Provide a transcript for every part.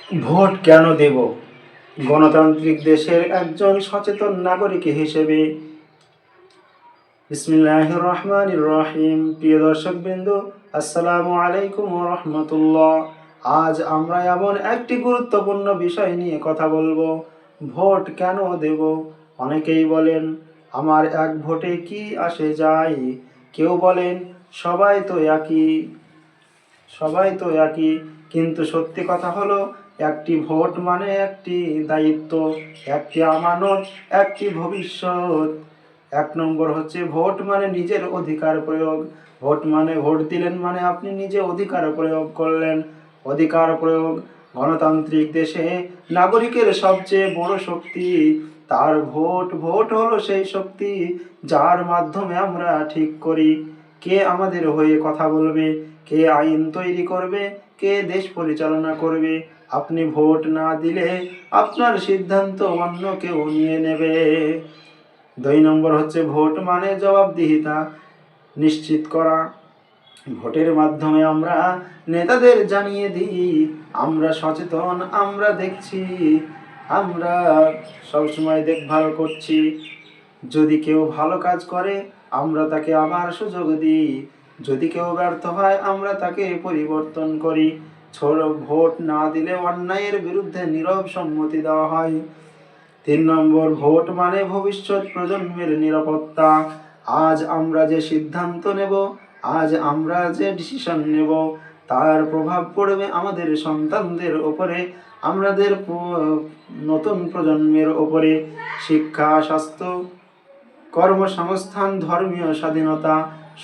Vote কেন দেব? গণতান্ত্রিক দেশের একজন সচেতন নাগরিক হিসেবে বিসমিল্লাহির রহমানির রহিম। প্রিয় দর্শকবৃন্দ, আসসালামু আলাইকুম ওয়া রাহমাতুল্লাহ। আজ আমরা এমন একটি গুরুত্বপূর্ণ বিষয় নিয়ে কথা বলবো, ভোট কেন দেব। অনেকেই বলেন, আমার এক ভোটে কি আসে যায়। কেউ বলেন, সবাই তো একই সবাই তো একই কিন্তু সত্যি কথা হলো, একটি ভোট মানে একটি দায়িত্ব, একটি আমানত, একটি ভবিষ্যৎ। এক নম্বর হচ্ছে, ভোট মানে নিজের অধিকার প্রয়োগ। ভোট মানে ভোট দিলেন মানে আপনি নিজে অধিকার প্রয়োগ করলেন। অধিকার প্রয়োগ। গণতান্ত্রিক দেশে নাগরিকের সবচেয়ে বড় শক্তি তার ভোট। ভোট হলো সেই শক্তি যার মাধ্যমে আমরা ঠিক করি কে আমাদের হয়ে কথা বলবে, কে আইন তৈরি করবে, কে দেশ পরিচালনা করবে। আপনি ভোট না দিলে আপনার সিদ্ধান্ত অন্য কেউ নিয়ে নেবে। 2 নম্বর হচ্ছে, ভোট মানে জবাবদিহিতা নিশ্চিত করা। ভোটের মাধ্যমে আমরা নেতাদের জানিয়ে দিই, আমরা সচেতন, আমরা দেখছি, আমরা সবসময় দেখভাল করছি। যদি কেউ ভালো কাজ করে আমরা তাকে আবার সুযোগ দিই, যদি কেউ ব্যর্থ হয় আমরা তাকে পরিবর্তন করি। ভোট না দিলে অন্যায়ের বিরুদ্ধে নীরব সম্মতি দেওয়া হয়। 3 নম্বর, ভোট মানে ভবিষ্যৎ প্রজন্মের নিরাপত্তা। আজ আমরা যে সিদ্ধান্ত নেব, আজ আমরা যে ডিসিশন নেব, তার প্রভাব পড়বে আমাদের সন্তানদের ওপরে, আমাদের নতুন প্রজন্মের ওপরে। শিক্ষা, স্বাস্থ্য, কর্মসংস্থান, ধর্মীয় স্বাধীনতা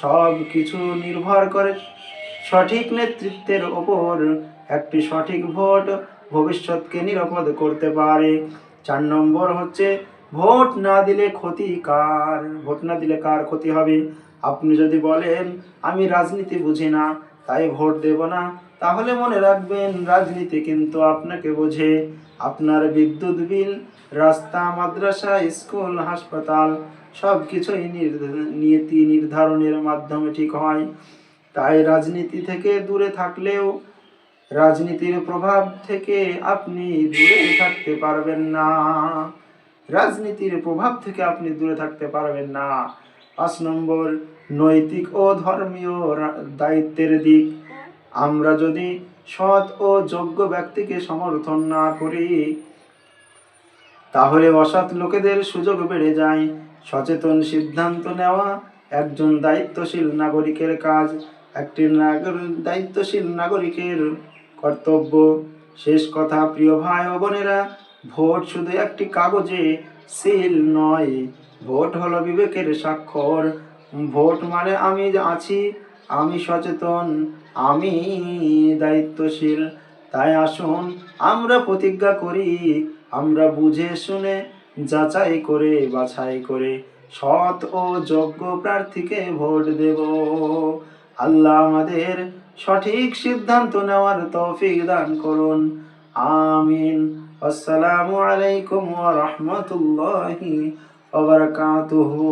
সব কিছু নির্ভর করে সঠিক নেতৃত্বের ওপর। একটি সঠিক ভোট ভবিষ্যৎকে নিরাপদ করতে পারে। 4 নম্বর হচ্ছে, ভোট না দিলে ক্ষতি কার? ভোট না দিলে কার ক্ষতি হবে? আপনি যদি বলেন, আমি রাজনীতি বুঝি না তাই ভোট দেব না, তাহলে মনে রাখবেন, রাজনীতি কিন্তু আপনাকে বোঝে। আপনার বিদ্যুৎ বিল, রাস্তা, মাদ্রাসা, স্কুল, হাসপাতাল সব কিছুই নীতি নির্ধারণের মাধ্যমে ঠিক হয়। তাই রাজনীতি থেকে দূরে থাকলেও রাজনীতির প্রভাব থেকে আপনি দূরে থাকতে পারবেন না। রাজনীতির প্রভাব থেকে আপনি দূরে থাকতে পারবেন না। 5 নম্বর, নৈতিক ও ধর্মীয় দায়িত্বের দিক। আমরা যদি সৎ ও যোগ্য ব্যক্তিকে সমর্থন না করি তাহলে অসৎ লোকেদের সুযোগ বেড়ে যায়। সচেতন সিদ্ধান্ত নেওয়া একজন দায়িত্বশীল নাগরিকের কাজ, একটি দায়িত্বশীল নাগরিকের কর্তব্য। শেষ কথা, প্রিয় ভাই ও বোনেরা, ভোট শুধু একটি কাগজে সিল নয়, ভোট হলো বিবেকের স্বাক্ষর। ভোট মানে আমি আছি, আমি সচেতন, আমি দায়িত্বশীল। তাই আসুন আমরা প্রতিজ্ঞা করি, আমরা বুঝে শুনে যাচাই করে বাছাই করে সৎ ও যোগ্য প্রার্থীকে ভোট দেব। আল্লাহ আমাদের সঠিক সিদ্ধান্ত নেওয়ার তৌফিক দান করুন। আমিন। আসসালামু আলাইকুম ওয়া রাহমাতুল্লাহি ওয়া বারাকাতুহু।